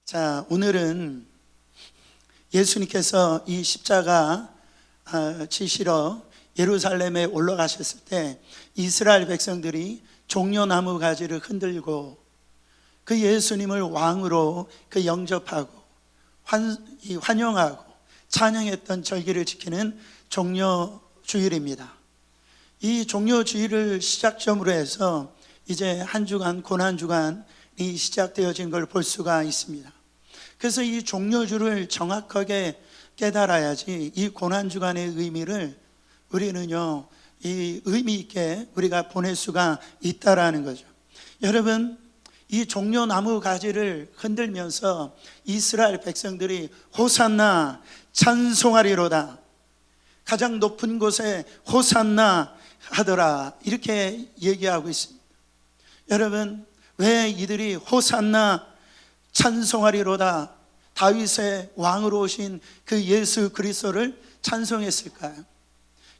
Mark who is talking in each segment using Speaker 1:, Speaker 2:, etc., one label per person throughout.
Speaker 1: 자, 오늘은 예수님께서 이 십자가 지시러 예루살렘에 올라가셨을 때 이스라엘 백성들이 종려나무 가지를 흔들고 그 예수님을 왕으로 영접하고 환영하고 찬양했던 절기를 지키는 종려주일입니다. 이 종려주일을 시작점으로 해서 이제 한 주간 고난주간이 시작되어진 걸 볼 수가 있습니다. 그래서 이 종려주를 정확하게 깨달아야지 이 고난주간의 의미를 우리는요, 이 의미 있게 우리가 보낼 수가 있다라는 거죠. 여러분, 이 종려나무 가지를 흔들면서 이스라엘 백성들이 호산나 찬송하리로다, 가장 높은 곳에 호산나 하더라, 이렇게 얘기하고 있습니다. 여러분, 왜 이들이 호산나 찬송하리로다, 다윗의 왕으로 오신 그 예수 그리스도를 찬송했을까요?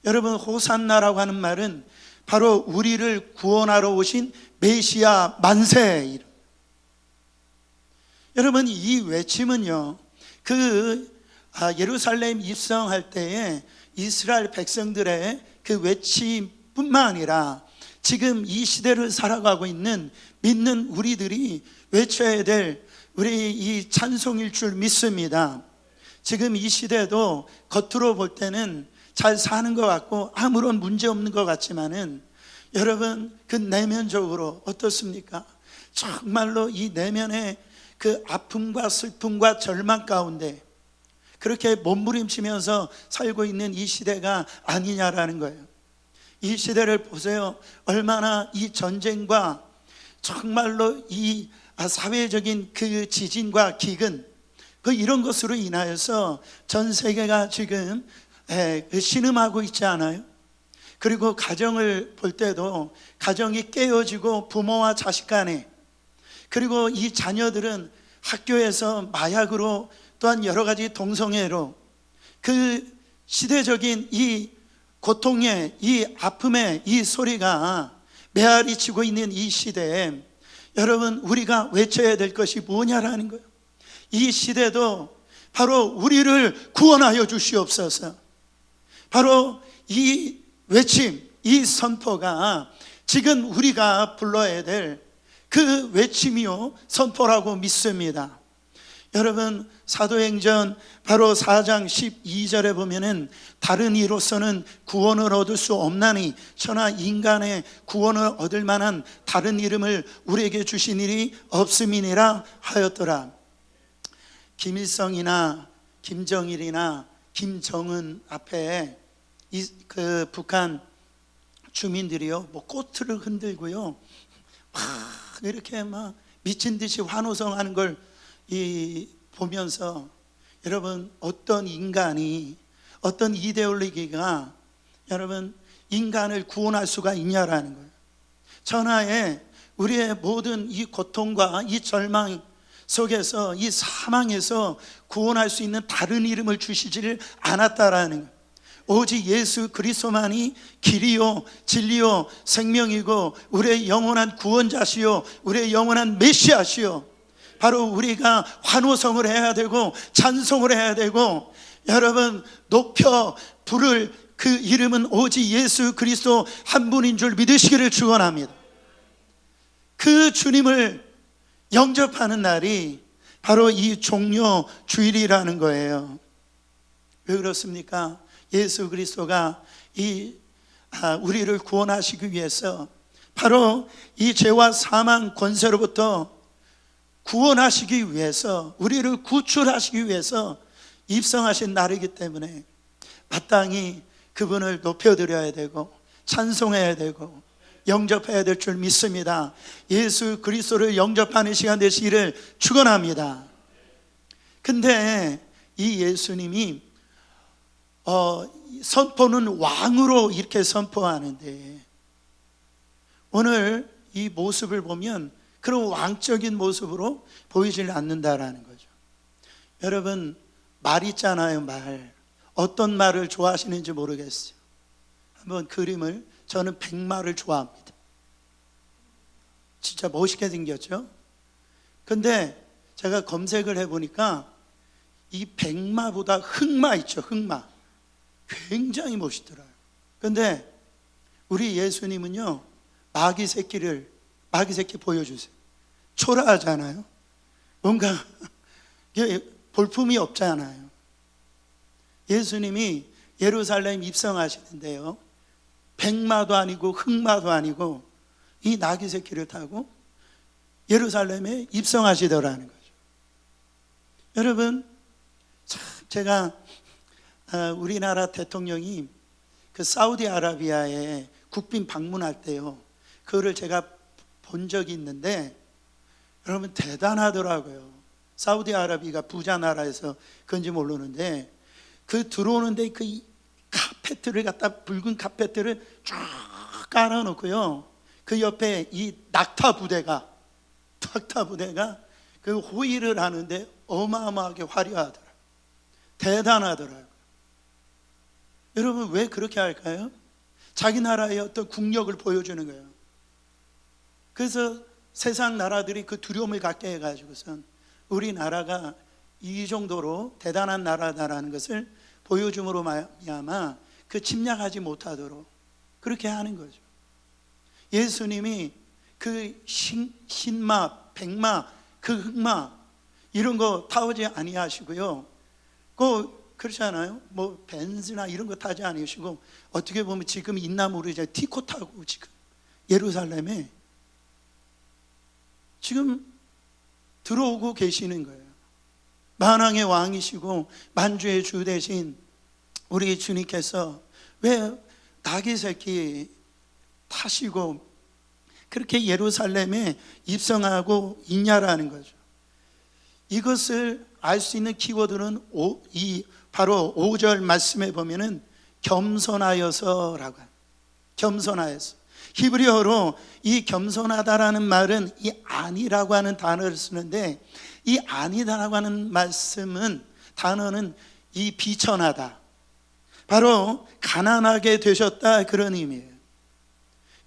Speaker 1: 여러분, 호산나라고 하는 말은 바로 우리를 구원하러 오신 메시아 만세 이름. 여러분, 이 외침은요, 예루살렘 입성할 때에 이스라엘 백성들의 그 외침뿐만 아니라 지금 이 시대를 살아가고 있는 믿는 우리들이 외쳐야 될 우리 이 찬송일 줄 믿습니다. 지금 이 시대도 겉으로 볼 때는 잘 사는 것 같고 아무런 문제 없는 것 같지만은 여러분, 그 내면적으로 어떻습니까? 정말로 이 내면의 그 아픔과 슬픔과 절망 가운데 그렇게 몸부림치면서 살고 있는 이 시대가 아니냐라는 거예요. 이 시대를 보세요. 얼마나 이 전쟁과 정말로 이 사회적인 그 지진과 기근, 이런 것으로 인하여서 전 세계가 지금 신음하고 있지 않아요? 그리고 가정을 볼 때도 가정이 깨어지고 부모와 자식 간에, 그리고 이 자녀들은 학교에서 마약으로 또한 여러 가지 동성애로 그 시대적인 이 고통의 이 아픔의 이 소리가 메아리 치고 있는 이 시대에 여러분, 우리가 외쳐야 될 것이 뭐냐라는 거예요. 이 시대도 바로 우리를 구원하여 주시옵소서. 바로 이 외침, 이 선포가 지금 우리가 불러야 될 그 외침이요 선포라고 믿습니다. 여러분, 사도행전 바로 4장 12절에 보면은 다른 이로서는 구원을 얻을 수 없나니 천하 인간의 구원을 얻을 만한 다른 이름을 우리에게 주신 일이 없음이니라 하였더라. 김일성이나 김정일이나 김정은 앞에 그 북한 주민들이요, 꽃을 흔들고요, 막 이렇게 막 미친 듯이 환호성하는 걸 보면서 여러분, 어떤 인간이, 어떤 이데올로기가 여러분 인간을 구원할 수가 있냐라는 거예요. 천하에 우리의 모든 이 고통과 이 절망 속에서, 이 사망에서 구원할 수 있는 다른 이름을 주시지를 않았다라는 거예요. 오직 예수 그리스도만이 길이요 진리요 생명이고 우리의 영원한 구원자시요 우리의 영원한 메시아시요, 바로 우리가 환호성을 해야 되고 찬송을 해야 되고 여러분 높여 부를 그 이름은 오직 예수 그리스도 한 분인 줄 믿으시기를 축원합니다. 그 주님을 영접하는 날이 바로 이 종려 주일이라는 거예요. 왜 그렇습니까? 예수 그리스도가 우리를 구원하시기 위해서 바로 이 죄와 사망 권세로부터 구원하시기 위해서, 우리를 구출하시기 위해서 입성하신 날이기 때문에 마땅히 그분을 높여드려야 되고 찬송해야 되고 영접해야 될 줄 믿습니다. 예수 그리스도를 영접하는 시간 되시기를 축원합니다. 근데 이 예수님이 선포는 왕으로 이렇게 선포하는데 오늘 이 모습을 보면 그런 왕적인 모습으로 보이질 않는다라는 거죠. 여러분, 말 있잖아요, 말. 어떤 말을 좋아하시는지 모르겠어요. 한번 그림을, 저는 백마를 좋아합니다. 진짜 멋있게 생겼죠. 근데 제가 검색을 해보니까 이 백마보다 흑마 있죠, 흑마. 굉장히 멋있더라고요. 근데 우리 예수님은요, 마귀 새끼 보여주세요. 초라하잖아요. 뭔가 볼품이 없잖아요. 예수님이 예루살렘 입성하시는데요, 백마도 아니고 흑마도 아니고 이 나귀 새끼를 타고 예루살렘에 입성하시더라는 거죠. 여러분, 제가 우리나라 대통령이 그 사우디아라비아에 국빈 방문할 때요, 그거를 제가 본 적이 있는데 여러분 대단하더라고요. 사우디아라비아가 부자 나라에서 그런지 모르는데 그 들어오는데 그 카페트를 갖다 붉은 카페트를 쫙 깔아놓고요, 그 옆에 이 낙타 부대가 그 호위를 하는데 어마어마하게 화려하더라고요. 대단하더라고요. 여러분 왜 그렇게 할까요? 자기 나라의 어떤 국력을 보여주는 거예요. 그래서 세상 나라들이 그 두려움을 갖게 해가지고선 우리나라가 이 정도로 대단한 나라다라는 것을 보여줌으로 말미암아 그 침략하지 못하도록 그렇게 하는 거죠. 예수님이 그 흰마, 백마, 그 흑마 이런 거 타오지 아니하시고요, 그렇지 않아요? 뭐 벤츠나 이런 거 타지 않으시고 어떻게 보면 지금 인나무를 이제 티코 타고 지금 예루살렘에 지금 들어오고 계시는 거예요. 만왕의 왕이시고 만주의 주 대신 우리 주님께서 왜 나귀 새끼 타시고 그렇게 예루살렘에 입성하고 있냐라는 거죠. 이것을 알 수 있는 키워드는 바로 5절 말씀에 보면은 겸손하여서라고 해요. 겸손하여서. 히브리어로 이 겸손하다라는 말은 이 아니라고 하는 단어를 쓰는데, 이 아니다라고 하는 단어는 이 비천하다, 바로 가난하게 되셨다, 그런 의미예요.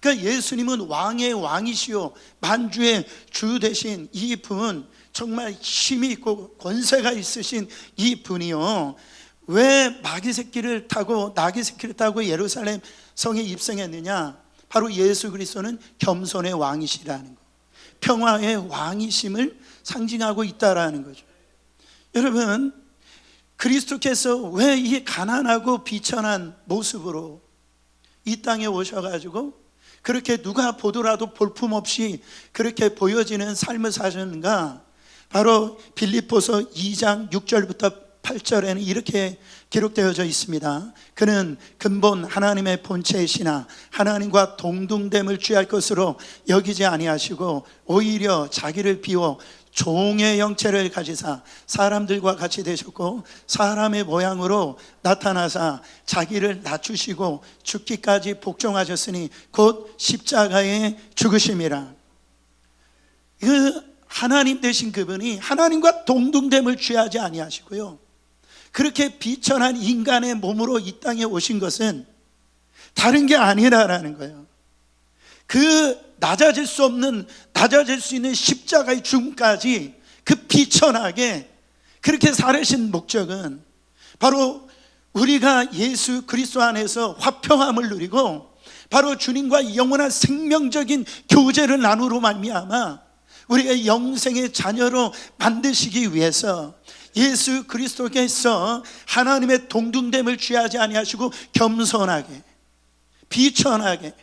Speaker 1: 그러니까 예수님은 왕의 왕이시오 만주의 주 되신 이 분, 정말 힘이 있고 권세가 있으신 이 분이요, 왜 나귀 새끼를 타고 예루살렘 성에 입성했느냐? 바로 예수 그리스도는 겸손의 왕이시라는 거, 평화의 왕이심을 상징하고 있다라는 거죠. 여러분, 그리스도께서 왜 이 가난하고 비천한 모습으로 이 땅에 오셔가지고 그렇게 누가 보더라도 볼품없이 그렇게 보여지는 삶을 사셨는가? 바로 빌립보서 2장 6절부터 8절에는 이렇게 기록되어져 있습니다. 그는 근본 하나님의 본체이시나 하나님과 동등됨을 취할 것으로 여기지 아니하시고 오히려 자기를 비워 종의 형체를 가지사 사람들과 같이 되셨고 사람의 모양으로 나타나사 자기를 낮추시고 죽기까지 복종하셨으니 곧 십자가에 죽으심이라. 그 하나님 되신 그분이 하나님과 동등됨을 취하지 아니하시고요, 그렇게 비천한 인간의 몸으로 이 땅에 오신 것은 다른 게 아니라라는 거예요. 그 낮아질 수 있는 십자가의 죽음까지 그 비천하게 그렇게 살으신 목적은 바로 우리가 예수 그리스도 안에서 화평함을 누리고 바로 주님과 영원한 생명적인 교제를 나누로 말미암아 우리가 영생의 자녀로 만드시기 위해서 예수 그리스도께서 하나님의 동등됨을 취하지 아니하시고 겸손하게 비천하게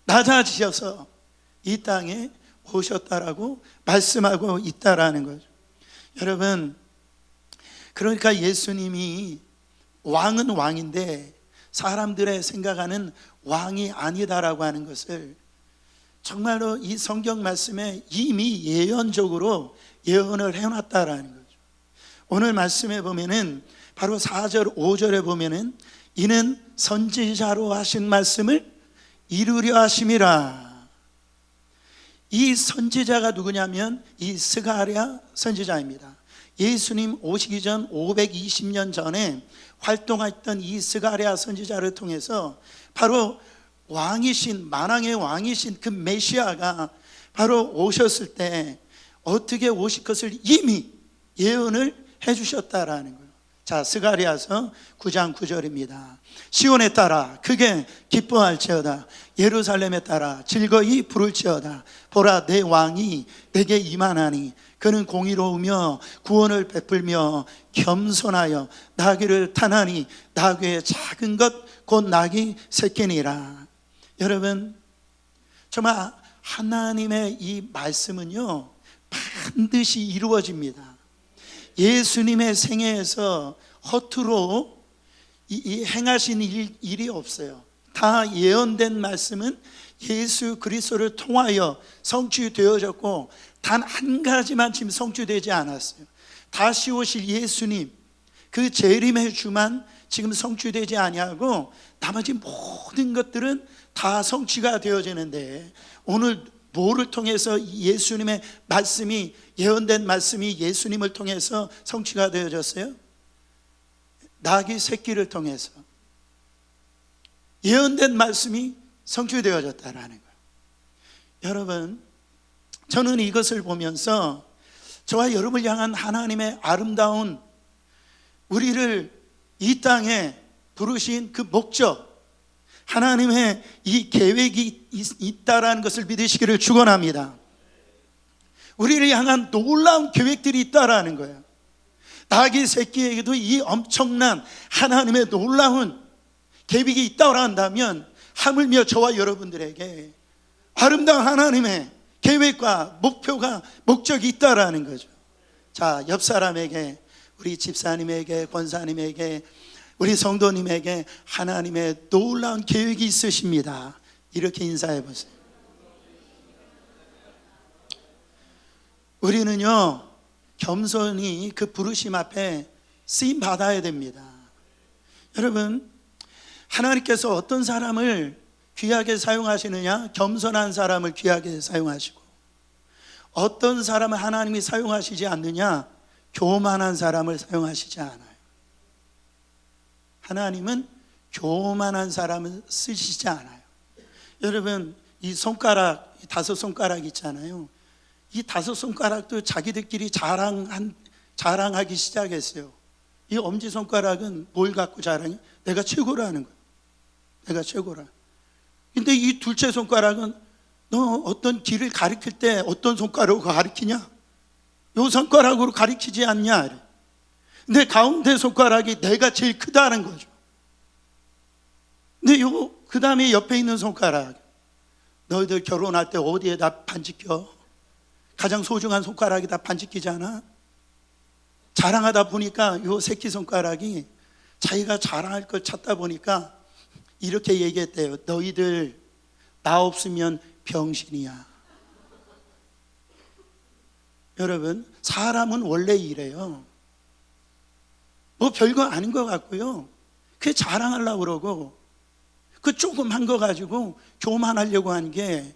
Speaker 1: 낮아지셔서 이 땅에 오셨다라고 말씀하고 있다라는 거죠. 여러분, 그러니까 예수님이 왕은 왕인데 사람들의 생각하는 왕이 아니다라고 하는 것을 정말로 이 성경 말씀에 이미 예언적으로 예언을 해놨다라는 거죠. 오늘 말씀에 보면은 바로 4절 5절에 보면은 이는 선지자로 하신 말씀을 이루려 하심이라. 이 선지자가 누구냐면 이 스가랴 선지자입니다. 예수님 오시기 전 520년 전에 활동했던 이 스가랴 선지자를 통해서 바로 왕이신 만왕의 왕이신 그 메시아가 바로 오셨을 때 어떻게 오실 것을 이미 예언을 해주셨다라는 거예요. 자, 스가랴서 9장 9절입니다. 시온에 따라 크게 기뻐할지어다. 예루살렘에 따라 즐거이 부를지어다. 보라, 내 왕이 내게 임하나니 그는 공의로우며 구원을 베풀며 겸손하여 나귀를 타나니 나귀의 작은 것 곧 나귀 새끼니라. 여러분, 정말 하나님의 이 말씀은요 반드시 이루어집니다. 예수님의 생애에서 허투루 행하신 일이 없어요. 다 예언된 말씀은 예수 그리스도를 통하여 성취되어졌고 단 한 가지만 지금 성취되지 않았어요. 다시 오실 예수님 그 재림의 주만 지금 성취되지 아니하고 나머지 모든 것들은 다 성취가 되어지는데, 오늘 뭐를 통해서 예수님의 말씀이, 예언된 말씀이 예수님을 통해서 성취가 되어졌어요? 나귀 새끼를 통해서 예언된 말씀이 성취되어졌다라는 거예요. 여러분, 저는 이것을 보면서 저와 여러분을 향한 하나님의 아름다운, 우리를 이 땅에 부르신 그 목적, 하나님의 이 계획이 있다라는 것을 믿으시기를 축원합니다. 우리를 향한 놀라운 계획들이 있다라는 거예요. 나귀 새끼에게도 이 엄청난 하나님의 놀라운 계획이 있다고 한다면 하물며 저와 여러분들에게 아름다운 하나님의 계획과 목표가, 목적이 있다라는 거죠. 자, 옆 사람에게, 우리 집사님에게, 권사님에게, 우리 성도님에게 하나님의 놀라운 계획이 있으십니다. 이렇게 인사해 보세요. 우리는요 겸손히 그 부르심 앞에 쓰임 받아야 됩니다. 여러분, 하나님께서 어떤 사람을 귀하게 사용하시느냐? 겸손한 사람을 귀하게 사용하시고, 어떤 사람을 하나님이 사용하시지 않느냐? 교만한 사람을 사용하시지 않아요. 하나님은 교만한 사람을 쓰시지 않아요. 여러분, 이 손가락, 이 5손가락 있잖아요. 이 5손가락도 자기들끼리 자랑하기 시작했어요. 이 엄지손가락은 뭘 갖고 자랑해? 내가 최고라는 거예요. 내가 최고라. 근데 이 둘째 손가락은 너 어떤 길을 가리킬 때 어떤 손가락으로 가리키냐? 요 손가락으로 가리키지 않냐? 근데 가운데 손가락이 내가 제일 크다는 거죠. 근데 그 다음에 옆에 있는 손가락, 너희들 결혼할 때 어디에다 반지 껴? 가장 소중한 손가락에다 반지 끼잖아. 자랑하다 보니까 요 새끼손가락이 자기가 자랑할 걸 찾다 보니까 이렇게 얘기했대요. 너희들 나 없으면 병신이야. 여러분, 사람은 원래 이래요. 뭐 별거 아닌 것 같고요, 그게 자랑하려고 그러고 그 조금 한 거 가지고 교만하려고 한 게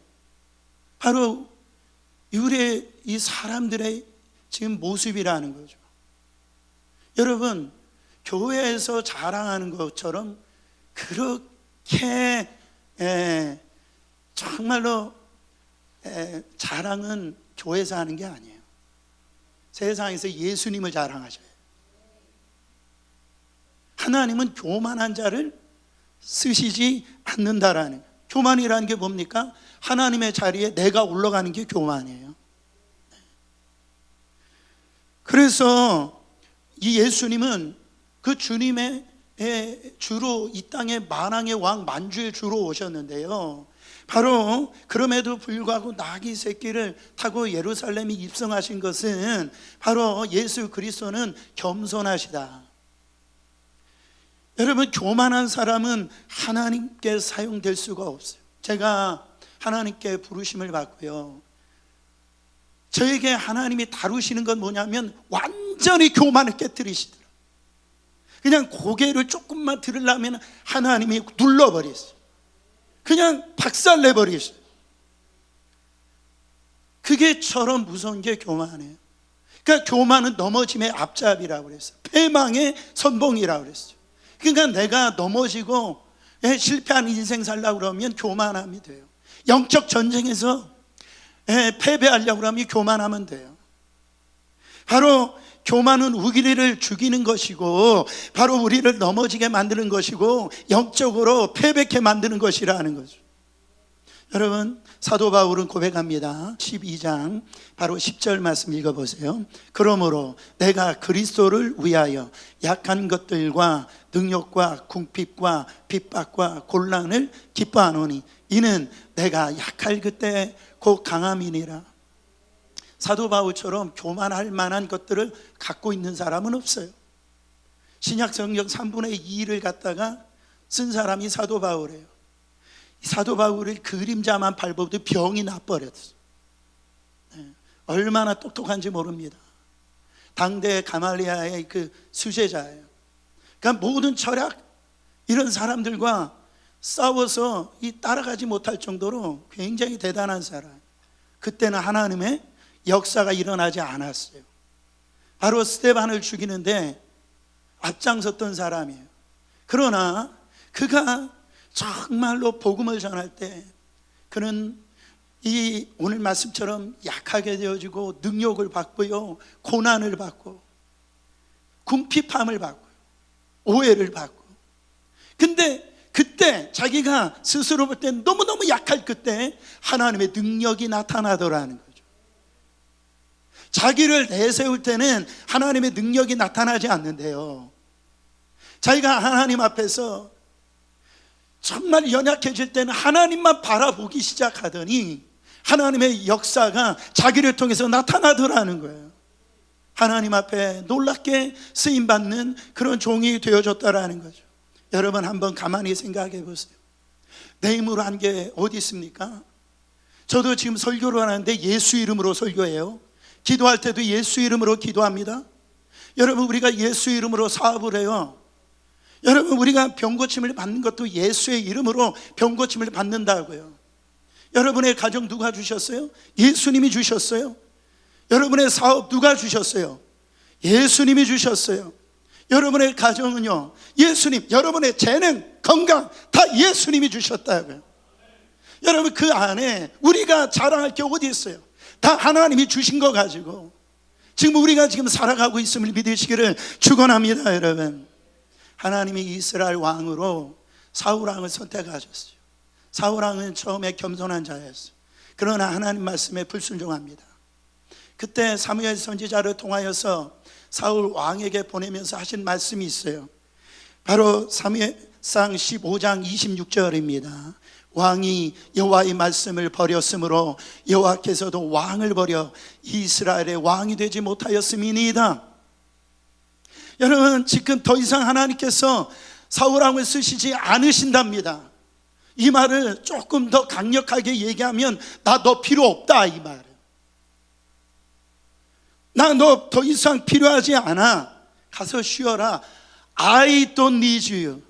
Speaker 1: 바로 우리의 이 사람들의 지금 모습이라는 거죠. 여러분, 교회에서 자랑하는 것처럼 그렇게 정말로 자랑은 교회에서 하는 게 아니에요. 세상에서 예수님을 자랑하셔요. 하나님은 교만한 자를 쓰시지 않는다라는 거예요. 교만이라는 게 뭡니까? 하나님의 자리에 내가 올라가는 게 교만이에요. 그래서 이 예수님은 그 주님의 주로 이 땅의 만왕의 왕, 만주의 주로 오셨는데요, 바로 그럼에도 불구하고 나귀 새끼를 타고 예루살렘에 입성하신 것은 바로 예수 그리스도는 겸손하시다. 여러분, 교만한 사람은 하나님께 사용될 수가 없어요. 제가 하나님께 부르심을 받고요, 저에게 하나님이 다루시는 건 뭐냐면 완전히 교만을 깨뜨리시더라고요. 그냥 고개를 조금만 들으려면 하나님이 눌러버렸어요. 그냥 박살내버리셨어요. 그게 처럼 무서운 게 교만이에요. 그러니까 교만은 넘어짐의 앞잡이라고 그랬어요. 패망의 선봉이라고 그랬어요. 그러니까 내가 넘어지고 실패한 인생 살려고 그러면 교만함이 돼요. 영적 전쟁에서 패배하려고 하면 교만하면 돼요. 바로 교만은 우리를 죽이는 것이고, 바로 우리를 넘어지게 만드는 것이고, 영적으로 패배케 만드는 것이라는 거죠. 여러분, 사도 바울은 고백합니다. 12장 바로 10절 말씀 읽어보세요. 그러므로 내가 그리스도를 위하여 약한 것들과 능력과 궁핍과 핍박과 곤란을 기뻐하노니 이는 내가 약할 그때 곧 강함이니라. 사도 바울처럼 교만할 만한 것들을 갖고 있는 사람은 없어요. 신약 성경 3분의 2를 갖다가 쓴 사람이 사도 바울이에요. 사도 바울을 그림자만 밟아도 병이 나버렸어. 얼마나 똑똑한지 모릅니다. 당대 가말리아의 그 수제자예요. 그러니까 모든 철학 이런 사람들과 싸워서 따라가지 못할 정도로 굉장히 대단한 사람. 그때는 하나님의 역사가 일어나지 않았어요. 바로 스데반을 죽이는데 앞장섰던 사람이에요. 그러나 그가 정말로 복음을 전할 때 그는 이 오늘 말씀처럼 약하게 되어지고 능력을 받고요, 고난을 받고 궁핍함을 받고요, 오해를 받고. 근데 그때 자기가 스스로 볼 때 너무너무 약할 그때 하나님의 능력이 나타나더라는 거죠. 자기를 내세울 때는 하나님의 능력이 나타나지 않는데요, 자기가 하나님 앞에서 정말 연약해질 때는 하나님만 바라보기 시작하더니 하나님의 역사가 자기를 통해서 나타나더라는 거예요. 하나님 앞에 놀랍게 쓰임받는 그런 종이 되어졌다라는 거죠. 여러분, 한번 가만히 생각해 보세요. 내 힘으로 한 게 어디 있습니까? 저도 지금 설교를 하는데 예수 이름으로 설교해요. 기도할 때도 예수 이름으로 기도합니다. 여러분, 우리가 예수 이름으로 사업을 해요. 여러분, 우리가 병고침을 받는 것도 예수의 이름으로 병고침을 받는다고요. 여러분의 가정 누가 주셨어요? 예수님이 주셨어요. 여러분의 사업 누가 주셨어요? 예수님이 주셨어요. 여러분의 가정은요, 예수님. 여러분의 재능, 건강 다 예수님이 주셨다고요. 여러분, 그 안에 우리가 자랑할 게 어디 있어요? 다 하나님이 주신 거 가지고 지금 우리가 지금 살아가고 있음을 믿으시기를 축원합니다. 여러분, 하나님이 이스라엘 왕으로 사울 왕을 선택하셨어요. 사울 왕은 처음에 겸손한 자였어요. 그러나 하나님 말씀에 불순종합니다. 그때 사무엘 선지자를 통하여서 사울 왕에게 보내면서 하신 말씀이 있어요. 바로 사무엘상 15장 26절입니다. 왕이 여호와의 말씀을 버렸으므로 여호와께서도 왕을 버려 이스라엘의 왕이 되지 못하였음이니이다. 여러분, 지금 더 이상 하나님께서 사울 왕을 쓰시지 않으신답니다. 이 말을 조금 더 강력하게 얘기하면 나 너 필요 없다, 이 말. 나 너 더 이상 필요하지 않아. 가서 쉬어라. I don't need you.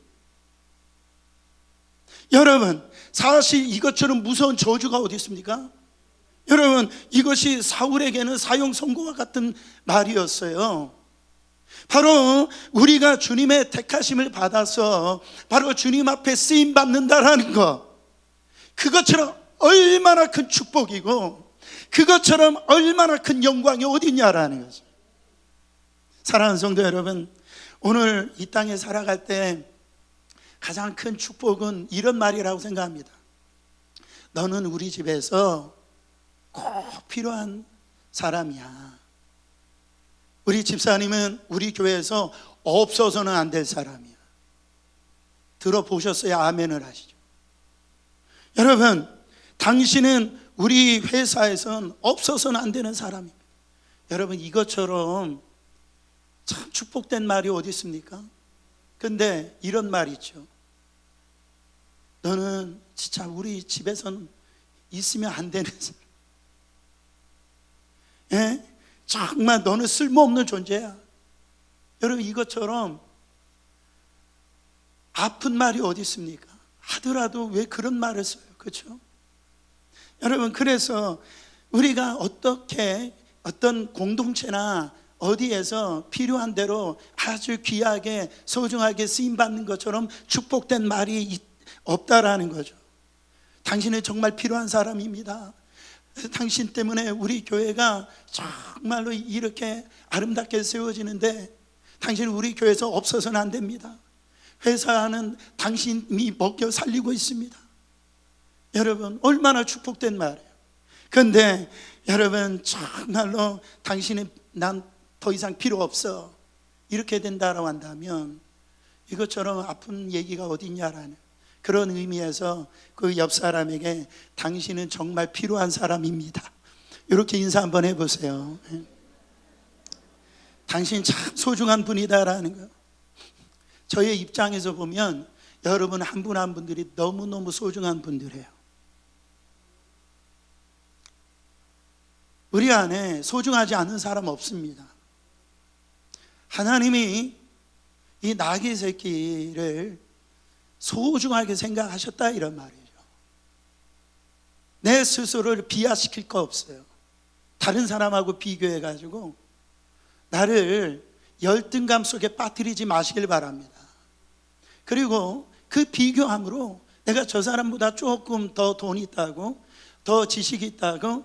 Speaker 1: 여러분, 사실 이것처럼 무서운 저주가 어디 있습니까? 여러분, 이것이 사울에게는 사형 선고와 같은 말이었어요. 바로 우리가 주님의 택하심을 받아서 바로 주님 앞에 쓰임 받는다라는 것, 그것처럼 얼마나 큰 축복이고 그것처럼 얼마나 큰 영광이 어디 있냐라는 거죠. 사랑하는 성도 여러분, 오늘 이 땅에 살아갈 때 가장 큰 축복은 이런 말이라고 생각합니다. 너는 우리 집에서 꼭 필요한 사람이야. 우리 집사님은 우리 교회에서 없어서는 안 될 사람이야. 들어보셨어야 아멘을 하시죠. 여러분, 당신은 우리 회사에선 없어서는 안 되는 사람입니다. 여러분, 이것처럼 참 축복된 말이 어디 있습니까? 근데 이런 말이 있죠. 너는 진짜 우리 집에선 있으면 안 되는 사람. 예? 정말 너는 쓸모없는 존재야. 여러분, 이것처럼 아픈 말이 어디 있습니까? 하더라도 왜 그런 말을 써요? 그렇죠? 여러분, 그래서 우리가 어떻게 어떤 공동체나 어디에서 필요한 대로 아주 귀하게 소중하게 쓰임받는 것처럼 축복된 말이 없다라는 거죠. 당신은 정말 필요한 사람입니다. 당신 때문에 우리 교회가 정말로 이렇게 아름답게 세워지는데 당신은 우리 교회에서 없어서는 안 됩니다. 회사는 당신이 먹여 살리고 있습니다. 여러분, 얼마나 축복된 말이에요. 그런데 여러분, 정말로 당신이 난 더 이상 필요 없어 이렇게 된다라고 한다면 이것처럼 아픈 얘기가 어딨냐라는 그런 의미에서 그 옆 사람에게 당신은 정말 필요한 사람입니다, 이렇게 인사 한번 해보세요. 당신 참 소중한 분이다라는 거. 저의 입장에서 보면 여러분 한 분 한 분들이 너무너무 소중한 분들이에요. 우리 안에 소중하지 않은 사람 없습니다. 하나님이 이 나귀 새끼를 소중하게 생각하셨다 이런 말이죠. 내 스스로를 비하시킬 거 없어요. 다른 사람하고 비교해가지고 나를 열등감 속에 빠뜨리지 마시길 바랍니다. 그리고 그 비교함으로 내가 저 사람보다 조금 더 돈이 있다고, 더 지식이 있다고,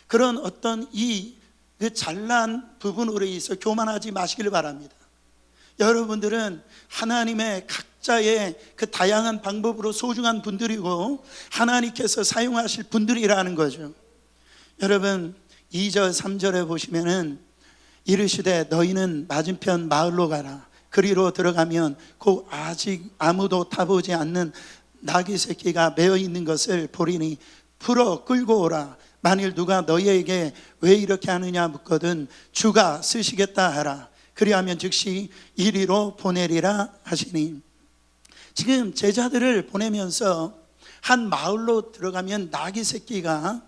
Speaker 1: 그런 어떤 그 잘난 부분으로 있어 교만하지 마시길 바랍니다. 여러분들은 하나님의 각자의 그 다양한 방법으로 소중한 분들이고 하나님께서 사용하실 분들이라는 거죠. 여러분 2절 3절에 보시면은 이르시되 너희는 맞은편 마을로 가라. 그리로 들어가면 곧 아직 아무도 타보지 않는 나귀 새끼가 매어 있는 것을 보리니 풀어 끌고 오라. 만일 누가 너희에게 왜 이렇게 하느냐 묻거든 주가 쓰시겠다 하라. 그리하면 즉시 이리로 보내리라 하시니. 지금 제자들을 보내면서 한 마을로 들어가면 나귀 새끼가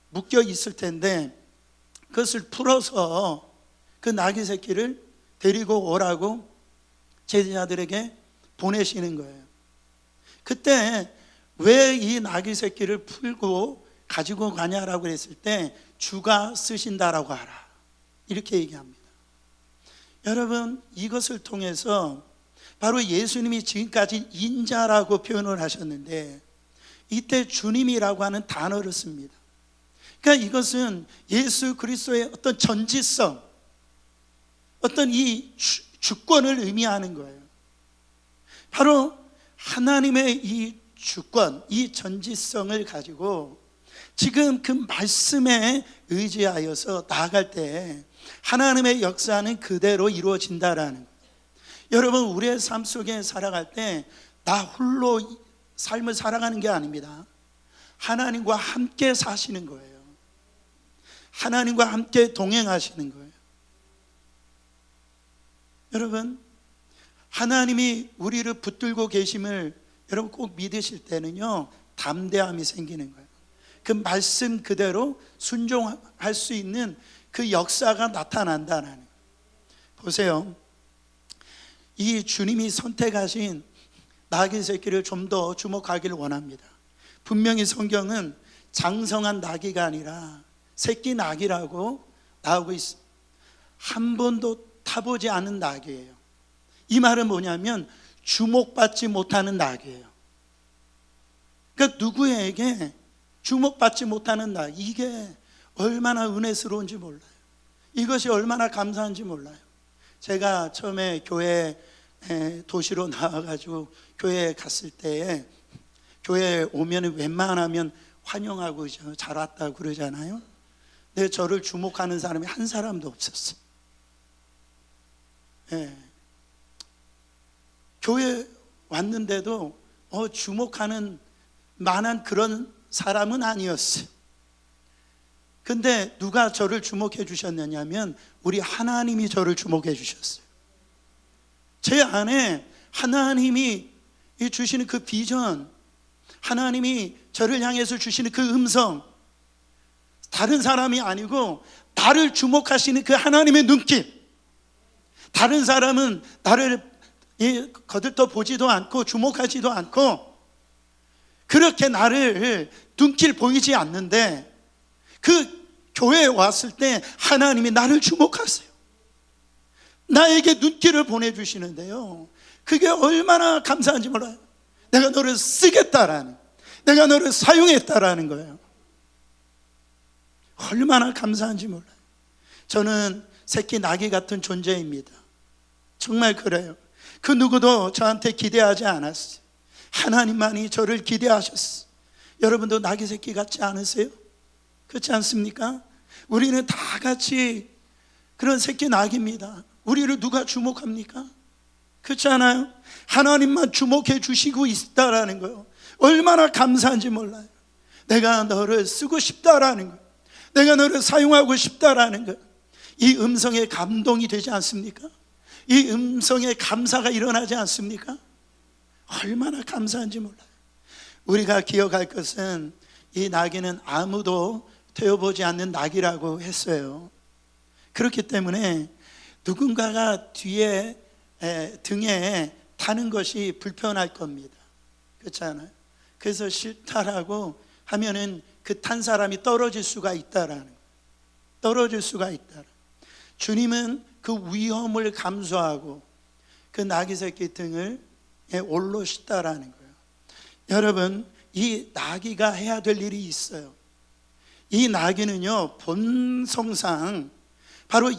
Speaker 1: 묶여 있을 텐데 그것을 풀어서 그 나귀 새끼를 데리고 오라고 제자들에게 보내시는 거예요. 그때 왜 이 나귀 새끼를 풀고 가지고 가냐라고 했을 때 주가 쓰신다라고 하라 이렇게 얘기합니다. 여러분 이것을 통해서 바로 예수님이 지금까지 인자라고 표현을 하셨는데 이때 주님이라고 하는 단어를 씁니다. 그러니까 이것은 예수 그리스도의 어떤 전지성, 어떤 이 주권을 의미하는 거예요. 바로 하나님의 이 주권, 이 전지성을 가지고 지금 그 말씀에 의지하여서 나아갈 때 하나님의 역사는 그대로 이루어진다라는 거예요. 여러분 우리의 삶 속에 살아갈 때 나 홀로 삶을 살아가는 게 아닙니다. 하나님과 함께 사시는 거예요. 하나님과 함께 동행하시는 거예요. 여러분 하나님이 우리를 붙들고 계심을 여러분 꼭 믿으실 때는요 담대함이 생기는 거예요. 그 말씀 그대로 순종할 수 있는 그 역사가 나타난다는 거예요. 보세요, 이 주님이 선택하신 나귀 새끼를 좀 더 주목하기를 원합니다. 분명히 성경은 장성한 나귀가 아니라 새끼 나귀라고 나오고 있습니다. 한 번도 타보지 않은 나귀예요. 이 말은 뭐냐면 주목받지 못하는 나귀예요. 그러니까 누구에게 주목받지 못하는 나귀, 이게 얼마나 은혜스러운지 몰라요. 이것이 얼마나 감사한지 몰라요. 제가 처음에 교회 도시로 나와가지고 교회에 갔을 때에 교회에 오면 웬만하면 환영하고 잘 왔다고 그러잖아요. 근데 저를 주목하는 사람이 한 사람도 없었어요. 교회 왔는데도 주목하는 만한 그런 사람은 아니었어요. 근데 누가 저를 주목해 주셨느냐면 우리 하나님이 저를 주목해 주셨어요. 제 안에 하나님이 주시는 그 비전, 하나님이 저를 향해서 주시는 그 음성, 다른 사람이 아니고 나를 주목하시는 그 하나님의 눈길. 다른 사람은 나를 거들떠 보지도 않고 주목하지도 않고 그렇게 나를 눈길 보이지 않는데 그 교회에 왔을 때 하나님이 나를 주목하세요. 나에게 눈길을 보내주시는데요, 그게 얼마나 감사한지 몰라요. 내가 너를 쓰겠다라는, 내가 너를 사용했다라는 거예요. 얼마나 감사한지 몰라요. 저는 새끼 나귀 같은 존재입니다. 정말 그래요. 그 누구도 저한테 기대하지 않았어요. 하나님만이 저를 기대하셨어요. 여러분도 나귀 새끼 같지 않으세요? 그렇지 않습니까? 우리는 다 같이 그런 새끼 나귀입니다. 우리를 누가 주목합니까? 그렇지 않아요? 하나님만 주목해 주시고 있다라는 거예요. 얼마나 감사한지 몰라요. 내가 너를 쓰고 싶다라는 거예요. 내가 너를 사용하고 싶다라는 거예요. 이 음성에 감동이 되지 않습니까? 이 음성에 감사가 일어나지 않습니까? 얼마나 감사한지 몰라요. 우리가 기억할 것은 이 나귀는 아무도 태워보지 않는 나귀라고 했어요. 그렇기 때문에 누군가가 뒤에 등에 타는 것이 불편할 겁니다. 그렇지 않아요? 그래서 싫다라고 하면은 그 탄 사람이 떨어질 수가 있다라는 거예요. 떨어질 수가 있다. 주님은 그 위험을 감수하고 그 나귀 새끼 등을 올르시다라는 거예요. 여러분, 이 나귀가 해야 될 일이 있어요. 이 나귀는요, 본성상 바로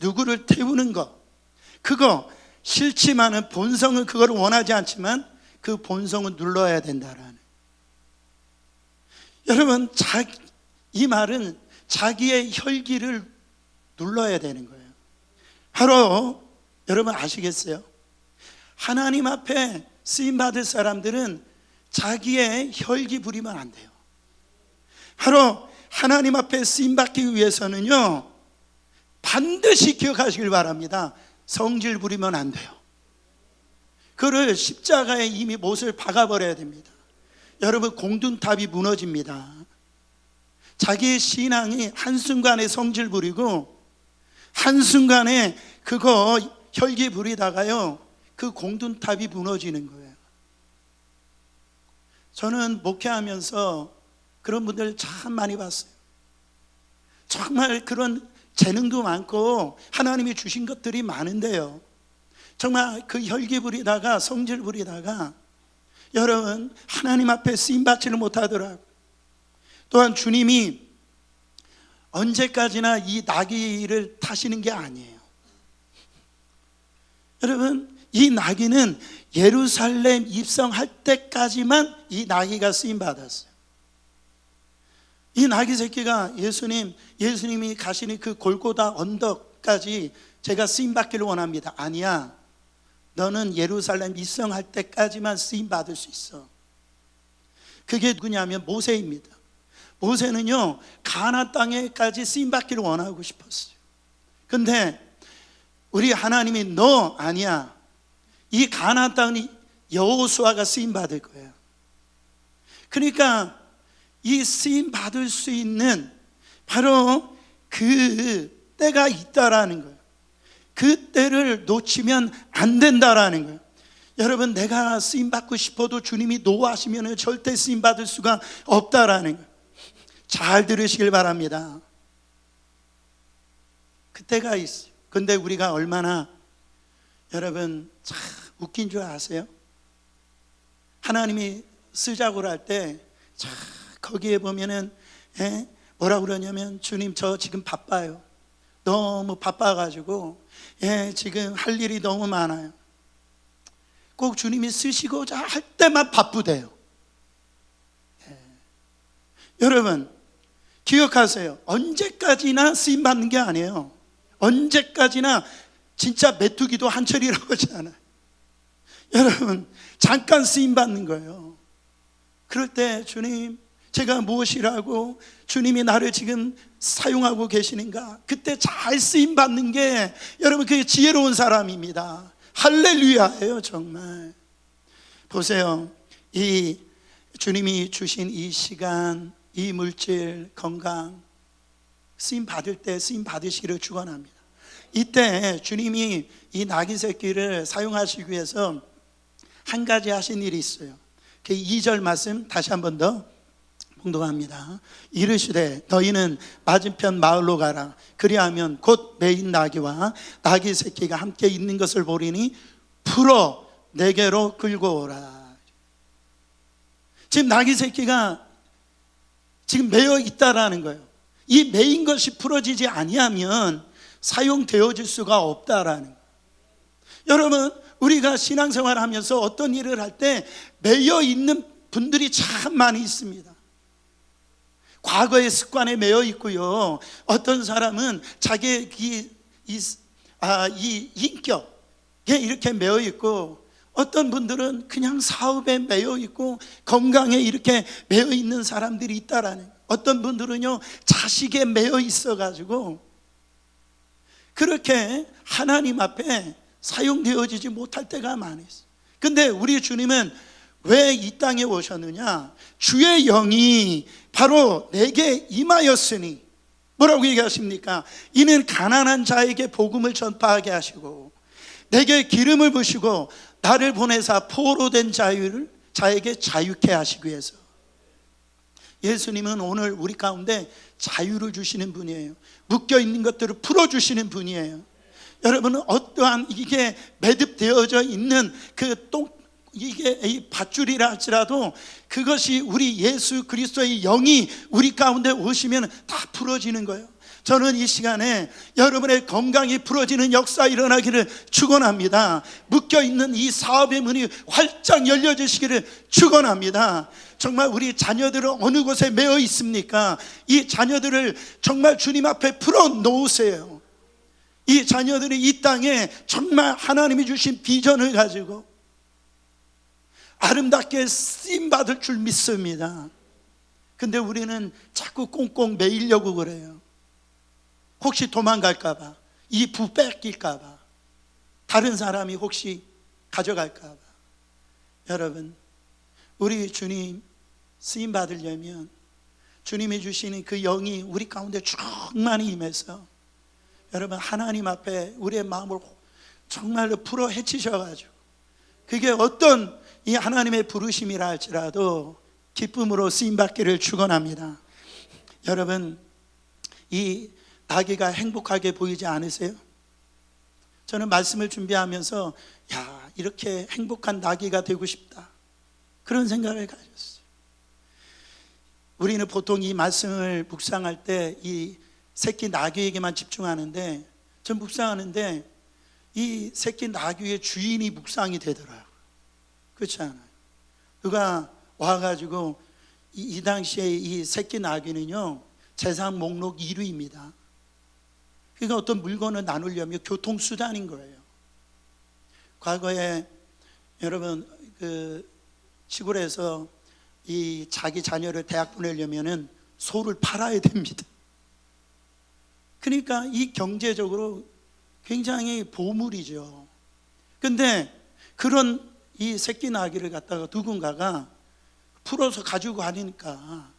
Speaker 1: 누구를 태우는 것, 그거 싫지만은 본성은 그걸 원하지 않지만 그 본성은 눌러야 된다라는. 여러분, 이 말은 자기의 혈기를 눌러야 되는 거예요. 바로 여러분 아시겠어요? 하나님 앞에 쓰임받을 사람들은 자기의 혈기 부리면 안 돼요. 바로 하나님 앞에 쓰임받기 위해서는요, 반드시 기억하시길 바랍니다. 성질 부리면 안 돼요. 그를 십자가에 이미 못을 박아버려야 됩니다. 여러분, 공든탑이 무너집니다. 자기의 신앙이 한순간에 성질 부리고 한순간에 그거 혈기 부리다가요, 그 공든탑이 무너지는 거예요. 저는 목회하면서 그런 분들 참 많이 봤어요. 정말 그런 재능도 많고 하나님이 주신 것들이 많은데요, 정말 그 혈기 부리다가 성질 부리다가 여러분 하나님 앞에 쓰임받지를 못하더라고요. 또한 주님이 언제까지나 이 나귀를 타시는 게 아니에요. 여러분, 이 나귀는 예루살렘 입성할 때까지만 이 나귀가 쓰임받았어요. 이 나귀 새끼가 예수님이 가시는 그 골고다 언덕까지 제가 쓰임받기를 원합니다. 아니야, 너는 예루살렘 입성할 때까지만 쓰임받을 수 있어. 그게 누구냐면 모세입니다. 모세는요, 가나안 땅에까지 쓰임받기를 원하고 싶었어요. 근데 우리 하나님이 너 아니야, 이 가나안 땅은 여호수아가 쓰임받을 거야. 그러니까 이 쓰임받을 수 있는 바로 그 때가 있다라는 거예요. 그 때를 놓치면 안 된다라는 거예요. 여러분, 내가 쓰임받고 싶어도 주님이 노하시면 절대 쓰임받을 수가 없다라는 거예요. 잘 들으시길 바랍니다. 그때가 있어요. 근데 우리가 얼마나 여러분 참 웃긴 줄 아세요? 하나님이 쓰자고 할 때 거기에 보면은 뭐라 그러냐면, 주님 저 지금 바빠요. 너무 바빠가지고 지금 할 일이 너무 많아요. 꼭 주님이 쓰시고자 할 때만 바쁘대요. 여러분 기억하세요. 언제까지나 쓰임받는 게 아니에요. 언제까지나 진짜 메뚜기도 한철이라고 하잖아요. 여러분, 잠깐 쓰임받는 거예요. 그럴 때 주님, 제가 무엇이라고 주님이 나를 지금 사용하고 계시는가, 그때 잘 쓰임받는 게 여러분 그게 지혜로운 사람입니다. 할렐루야예요. 정말 보세요. 이 주님이 주신 이 시간, 이 물질, 건강, 쓰임 받을 때 쓰임 받으시기를 축원합니다. 이때 주님이 이 나귀 새끼를 사용하시기 위해서 한 가지 하신 일이 있어요. 그 2절 말씀 다시 한 번 더 봉독합니다. 이르시되 너희는 맞은편 마을로 가라. 그리하면 곧 매인 나귀와 나귀 새끼가 함께 있는 것을 보리니 풀어 내게로 끌고 오라. 지금 나귀 새끼가 지금 매여 있다라는 거예요. 이 매인 것이 풀어지지 아니하면 사용되어질 수가 없다라는 거예요. 여러분, 우리가 신앙생활 하면서 어떤 일을 할 때 매여 있는 분들이 참 많이 있습니다. 과거의 습관에 매여 있고요. 어떤 사람은 자기의 이 인격에 이렇게 매여 있고, 어떤 분들은 그냥 사업에 매여 있고 건강에 이렇게 매여 있는 사람들이 있다라는 거예요. 어떤 분들은요, 자식에 매여 있어가지고 그렇게 하나님 앞에 사용되어지지 못할 때가 많아요. 근데 우리 주님은 왜 이 땅에 오셨느냐? 주의 영이 바로 내게 임하였으니, 뭐라고 얘기하십니까? 이는 가난한 자에게 복음을 전파하게 하시고 내게 기름을 부으시고 나를 보내사 포로된 자에게 자유케 하시기 위해서. 예수님은 오늘 우리 가운데 자유를 주시는 분이에요. 묶여있는 것들을 풀어주시는 분이에요. 여러분은 어떠한 이게 매듭되어져 있는 이게 이 밧줄이라 할지라도 그것이 우리 예수 그리스도의 영이 우리 가운데 오시면 다 풀어지는 거예요. 저는 이 시간에 여러분의 건강이 풀어지는 역사 일어나기를 축원합니다. 묶여있는 이 사업의 문이 활짝 열려지시기를 축원합니다. 정말 우리 자녀들은 어느 곳에 매여 있습니까? 이 자녀들을 정말 주님 앞에 풀어놓으세요. 이 자녀들이 이 땅에 정말 하나님이 주신 비전을 가지고 아름답게 쓰임받을 줄 믿습니다. 근데 우리는 자꾸 꽁꽁 매이려고 그래요. 혹시 도망갈까봐, 이 부 뺏길까봐, 다른 사람이 혹시 가져갈까봐. 여러분, 우리 주님 쓰임 받으려면 주님이 주시는 그 영이 우리 가운데 충만히 임해서 여러분 하나님 앞에 우리의 마음을 정말로 풀어 헤치셔가지고, 그게 어떤 이 하나님의 부르심이라 할지라도 기쁨으로 쓰임받기를 축원합니다. 여러분, 이 나귀가 행복하게 보이지 않으세요? 저는 말씀을 준비하면서 이렇게 행복한 나귀가 되고 싶다, 그런 생각을 가졌어요. 우리는 보통 이 말씀을 묵상할 때 이 새끼 나귀에게만 집중하는데, 전 묵상하는데 이 새끼 나귀의 주인이 묵상이 되더라고요. 그렇지 않아요? 누가 와가지고 이 당시에 이 새끼 나귀는요 재산 목록 1위입니다. 그러니까 어떤 물건을 나누려면 교통수단인 거예요. 과거에 여러분 시골에서 이 자기 자녀를 대학 보내려면은 소를 팔아야 됩니다. 그러니까 이 경제적으로 굉장히 보물이죠. 근데 그런 이 새끼 나귀를 갖다가 누군가가 풀어서 가지고 가니까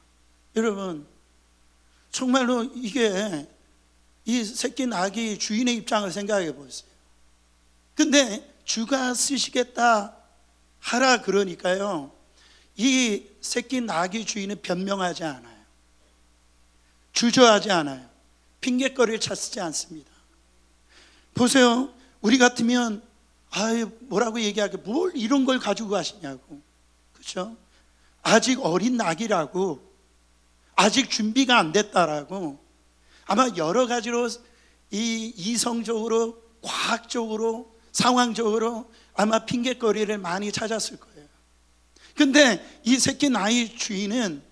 Speaker 1: 여러분 정말로 이게 이 새끼 나귀 주인의 입장을 생각해 보세요. 근데 주가 쓰시겠다 하라 그러니까요, 이 새끼 나귀 주인은 변명하지 않아요. 주저하지 않아요. 핑계거리를 찾지 않습니다. 보세요, 우리 같으면 뭐라고 얘기하게, 뭘 이런 걸 가지고 가시냐고, 그렇죠? 아직 어린 낙이라고, 아직 준비가 안 됐다라고, 아마 여러 가지로 이 이성적으로, 과학적으로, 상황적으로 아마 핑계거리를 많이 찾았을 거예요. 근데 이 새끼 나귀 주인은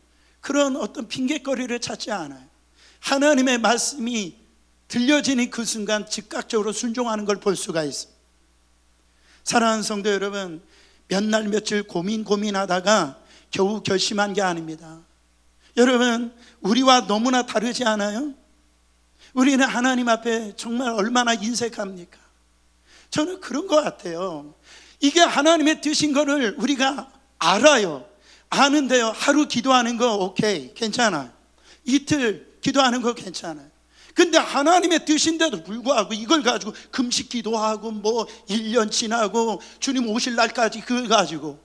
Speaker 1: 그런 어떤 핑계거리를 찾지 않아요. 하나님의 말씀이 들려지는 그 순간 즉각적으로 순종하는 걸 볼 수가 있습니다. 사랑하는 성도 여러분, 몇 날 며칠 고민하다가 겨우 결심한 게 아닙니다. 여러분, 우리와 너무나 다르지 않아요? 우리는 하나님 앞에 정말 얼마나 인색합니까? 저는 그런 것 같아요. 이게 하나님의 뜻인 거를 우리가 알아요. 아는데요, 하루 기도하는 거 오케이, 괜찮아요. 이틀 기도하는 거 괜찮아요. 근데 하나님의 뜻인데도 불구하고 이걸 가지고 금식 기도하고 1년 지나고 주님 오실 날까지 그거 가지고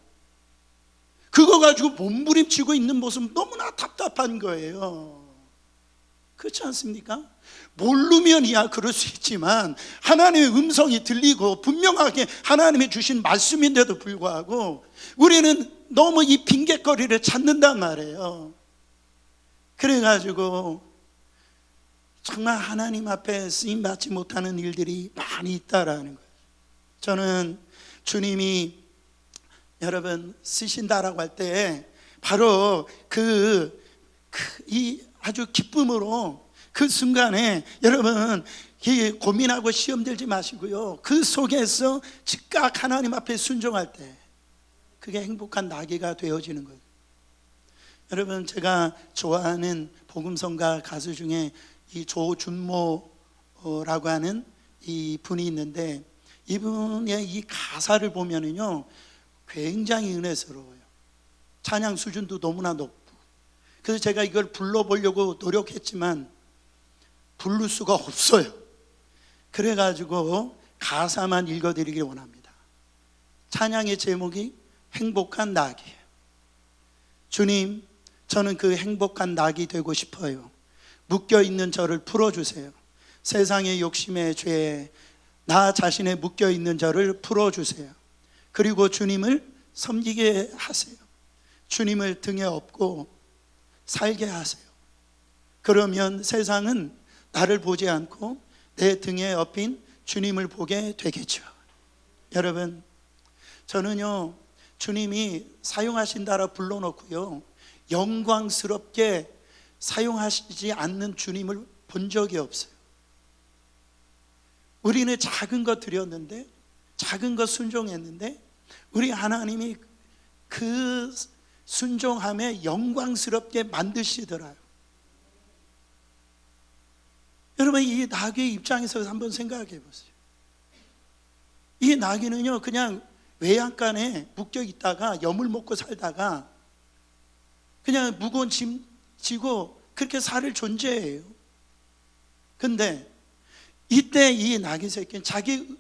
Speaker 1: 몸부림치고 있는 모습 너무나 답답한 거예요. 그렇지 않습니까? 모르면이야 그럴 수 있지만 하나님의 음성이 들리고 분명하게 하나님이 주신 말씀인데도 불구하고 우리는 너무 이 핑계거리를 찾는단 말이에요. 그래가지고 정말 하나님 앞에 쓰임받지 못하는 일들이 많이 있다라는 거예요. 저는 주님이 여러분 쓰신다라고 할 때 바로 이 아주 기쁨으로 그 순간에 여러분 고민하고 시험 들지 마시고요, 그 속에서 즉각 하나님 앞에 순종할 때 그게 행복한 나귀가 되어지는 거예요. 여러분, 제가 좋아하는 복음성가 가수 중에 이 조준모라고 하는 이 분이 있는데, 이분의 이 가사를 보면은요 굉장히 은혜스러워요. 찬양 수준도 너무나 높고, 그래서 제가 이걸 불러보려고 노력했지만 부를 수가 없어요. 그래가지고 가사만 읽어드리기 원합니다. 찬양의 제목이 행복한 낙이에요. 주님, 저는 그 행복한 낙이 되고 싶어요. 묶여있는 저를 풀어주세요. 세상의 욕심의 죄에 나 자신의 묶여있는 저를 풀어주세요. 그리고 주님을 섬기게 하세요. 주님을 등에 업고 살게 하세요. 그러면 세상은 나를 보지 않고 내 등에 업힌 주님을 보게 되겠죠. 여러분, 저는요 주님이 사용하신다라 불러놓고요 영광스럽게 사용하시지 않는 주님을 본 적이 없어요. 우리는 작은 것 드렸는데, 작은 것 순종했는데, 우리 하나님이 그 순종함에 영광스럽게 만드시더라요. 여러분, 이 나귀의 입장에서 한번 생각해 보세요. 이 나귀는요 그냥 외양간에 묶여 있다가 염을 먹고 살다가 그냥 무거운 짐 지고 그렇게 살 존재예요. 근데 이때 이 나귀 새끼는 자기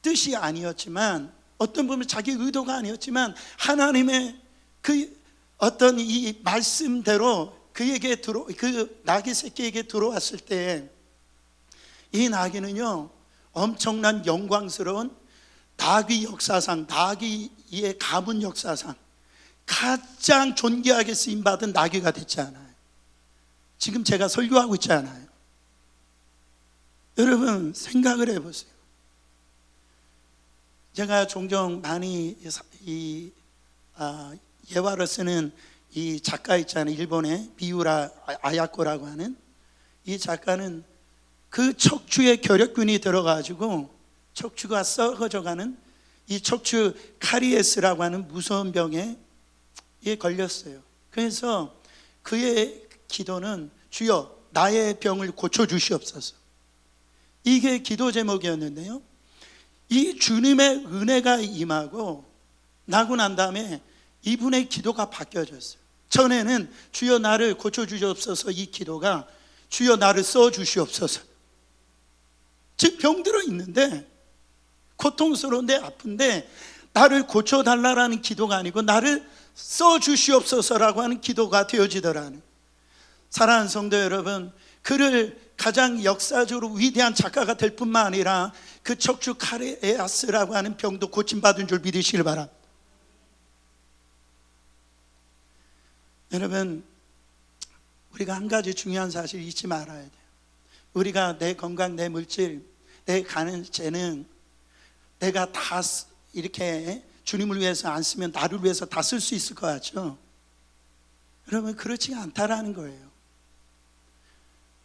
Speaker 1: 뜻이 아니었지만, 어떤 보면 자기 의도가 아니었지만 하나님의 그 어떤 이 말씀대로 그 나귀 새끼에게 들어왔을 때, 이 나귀는요 엄청난 영광스러운 나귀 역사상, 나귀의 가문 역사상 가장 존귀하게 쓰임받은 나귀가 됐잖아요. 지금 제가 설교하고 있잖아요. 여러분 생각을 해보세요. 제가 종종 많이 예화를 쓰는 이 작가 있잖아요. 일본의 미우라 아야코라고 하는 이 작가는 그 척추에 결핵균이 들어가지고 척추가 썩어져가는 이 척추 카리에스라고 하는 무서운 병에 걸렸어요. 그래서 그의 기도는 주여 나의 병을 고쳐주시옵소서, 이게 기도 제목이었는데요, 이 주님의 은혜가 임하고 나고 난 다음에 이분의 기도가 바뀌어졌어요. 전에는 주여 나를 고쳐주시옵소서, 이 기도가 주여 나를 써주시옵소서. 즉 병들어 있는데, 고통스러운데 아픈데 나를 고쳐달라는 기도가 아니고 나를 써주시옵소서라고 하는 기도가 되어지더라는. 사랑하는 성도 여러분, 그를 가장 역사적으로 위대한 작가가 될 뿐만 아니라 그 척추 카레아스라고 하는 병도 고침받은 줄 믿으시길 바랍니다. 여러분, 우리가 한 가지 중요한 사실 잊지 말아야 돼요. 우리가 내 건강, 내 물질, 내 가는 재능, 내가 다 이렇게 주님을 위해서 안 쓰면 나를 위해서 다 쓸 수 있을 것 같죠? 여러분, 그렇지 않다라는 거예요.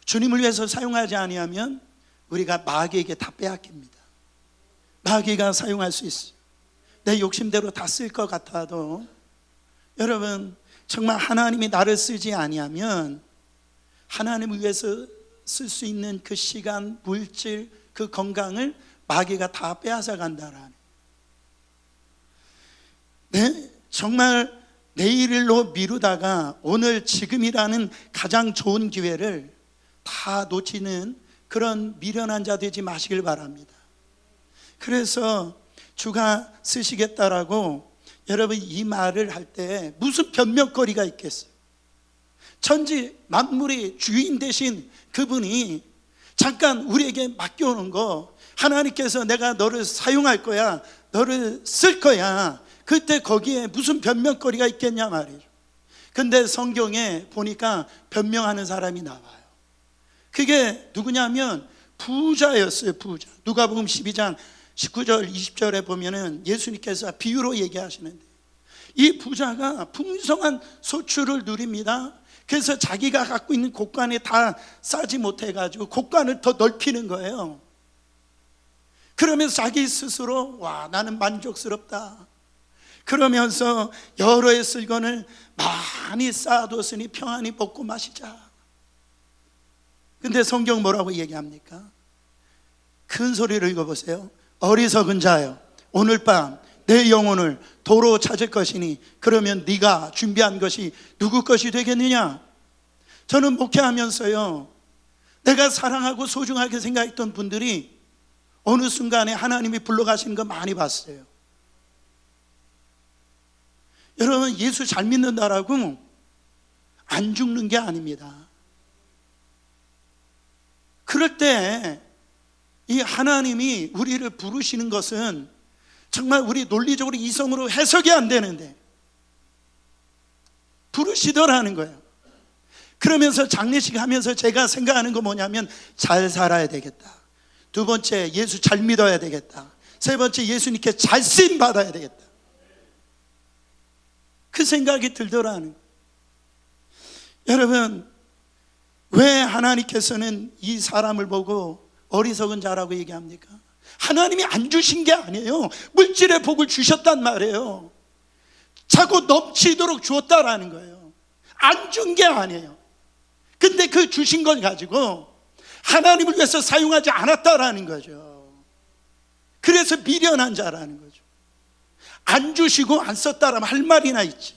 Speaker 1: 주님을 위해서 사용하지 아니하면 우리가 마귀에게 다 빼앗깁니다. 마귀가 사용할 수 있어요. 내 욕심대로 다 쓸 것 같아도, 여러분 정말 하나님이 나를 쓰지 아니하면 하나님을 위해서 쓸 수 있는 그 시간, 물질, 그 건강을 마귀가 다 빼앗아 간다라는. 정말 내일로 미루다가 오늘 지금이라는 가장 좋은 기회를 다 놓치는 그런 미련한 자 되지 마시길 바랍니다. 그래서 주가 쓰시겠다라고 여러분 이 말을 할 때 무슨 변명거리가 있겠어요? 천지 만물의 주인 되신 그분이 잠깐 우리에게 맡겨오는 거, 하나님께서 내가 너를 사용할 거야, 너를 쓸 거야, 그때 거기에 무슨 변명거리가 있겠냐 말이죠. 근데 성경에 보니까 변명하는 사람이 나와요. 그게 누구냐면 부자였어요. 부자. 누가복음 12장 19절 20절에 보면은 예수님께서 비유로 얘기하시는데, 이 부자가 풍성한 소출을 누립니다. 그래서 자기가 갖고 있는 곳간에 다 싸지 못해가지고 곳간을 더 넓히는 거예요. 그러면서 자기 스스로 와, 나는 만족스럽다 그러면서 여러 해 쓸건을 많이 쌓아뒀으니 평안히 먹고 마시자. 근데 성경 뭐라고 얘기합니까? 큰 소리로 읽어보세요. 어리석은 자여, 오늘 밤 내 영혼을 도로 찾을 것이니 그러면 네가 준비한 것이 누구 것이 되겠느냐? 저는 목회하면서요, 내가 사랑하고 소중하게 생각했던 분들이 어느 순간에 하나님이 불러가시는 거 많이 봤어요. 여러분, 예수 잘 믿는다라고 안 죽는 게 아닙니다. 그럴 때 이 하나님이 우리를 부르시는 것은 정말 우리 논리적으로 이성으로 해석이 안 되는데 부르시더라는 거예요. 그러면서 장례식 하면서 제가 생각하는 거 뭐냐면, 잘 살아야 되겠다. 두 번째, 예수 잘 믿어야 되겠다. 세 번째, 예수님께 잘 쓰임 받아야 되겠다. 그 생각이 들더라는 거예요. 여러분, 왜 하나님께서는 이 사람을 보고 어리석은 자라고 얘기합니까? 하나님이 안 주신 게 아니에요. 물질의 복을 주셨단 말이에요. 자꾸 넘치도록 주었다라는 거예요. 안 준 게 아니에요. 근데 그 주신 걸 가지고 하나님을 위해서 사용하지 않았다라는 거죠. 그래서 미련한 자라는 거죠. 안 주시고 안 썼다라면 할 말이나 있지.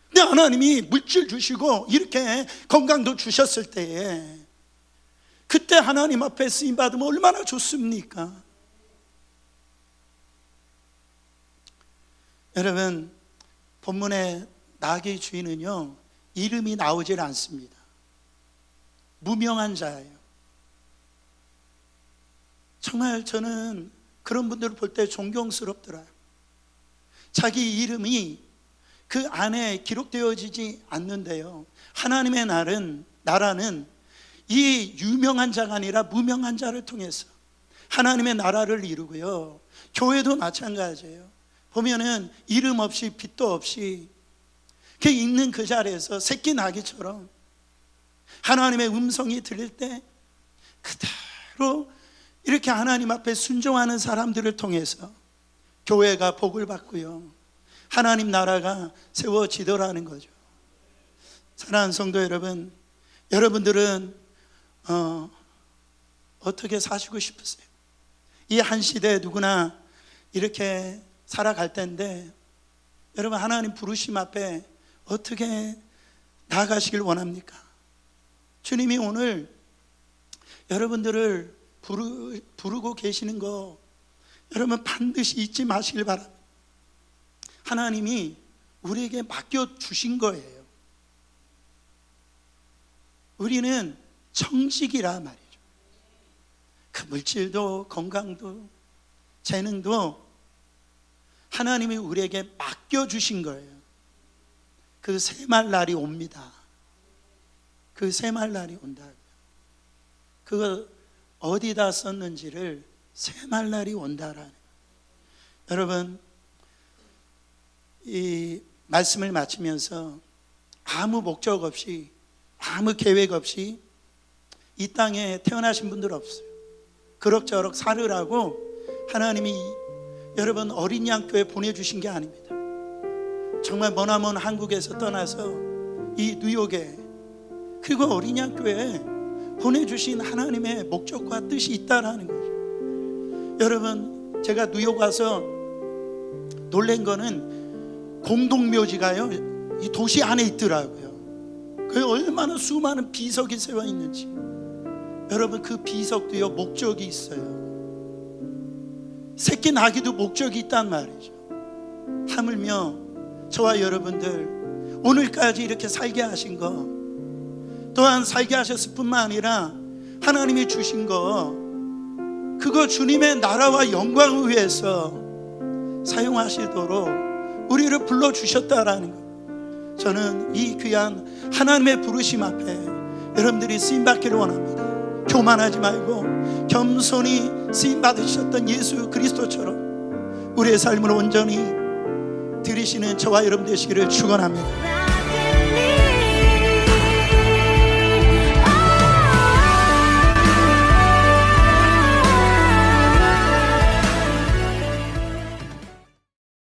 Speaker 1: 근데 하나님이 물질 주시고 이렇게 건강도 주셨을 때에 그때 하나님 앞에 쓰임 받으면 얼마나 좋습니까? 여러분, 본문의 낙의 주인은요, 이름이 나오질 않습니다. 무명한 자예요. 정말 저는 그런 분들을 볼 때 존경스럽더라고요. 자기 이름이 그 안에 기록되어지지 않는데요, 하나님의 나라는 이 유명한 자가 아니라 무명한 자를 통해서 하나님의 나라를 이루고요, 교회도 마찬가지예요. 보면은 이름 없이 빛도 없이 그 있는 그 자리에서 새끼 나기처럼 하나님의 음성이 들릴 때 그대로 이렇게 하나님 앞에 순종하는 사람들을 통해서 교회가 복을 받고요, 하나님 나라가 세워지더라는 거죠. 사랑하는 성도 여러분, 여러분들은 어떻게 사시고 싶으세요? 이 한 시대에 누구나 이렇게 살아갈 텐데, 여러분, 하나님 부르심 앞에 어떻게 나아가시길 원합니까? 주님이 오늘 여러분들을 부르고 계시는 거 여러분 반드시 잊지 마시길 바랍니다. 하나님이 우리에게 맡겨주신 거예요. 우리는 청직이라 말이죠. 그 물질도 건강도 재능도 하나님이 우리에게 맡겨주신 거예요. 그 샘할 날이 옵니다. 그 샘할 날이 온다고요. 그거 어디다 썼는지를 샘할 날이 온다라는. 여러분, 이 말씀을 마치면서 아무 목적 없이, 아무 계획 없이 이 땅에 태어나신 분들 없어요. 그럭저럭 살으라고 하나님이 여러분 어린 양 교회 보내주신 게 아닙니다. 정말 머나먼 한국에서 떠나서 이 뉴욕에, 그리고 어린 양 교회에 보내주신 하나님의 목적과 뜻이 있다라는 거죠. 여러분, 제가 뉴욕 와서 놀란 거는 공동묘지가요, 이 도시 안에 있더라고요. 그게 얼마나 수많은 비석이 세워 있는지. 여러분, 그 비석도요, 목적이 있어요. 새끼 나기도 목적이 있단 말이죠. 하물며 저와 여러분들 오늘까지 이렇게 살게 하신 거, 또한 살게 하셨을 뿐만 아니라 하나님이 주신 거, 그거 주님의 나라와 영광을 위해서 사용하시도록 우리를 불러주셨다라는 거. 저는 이 귀한 하나님의 부르심 앞에 여러분들이 쓰임받기를 원합니다. 교만하지 말고 겸손히 쓰임받으셨던 예수 그리스도처럼 우리의 삶을 온전히 드리시는 저와 여러분 되시기를 축원합니다.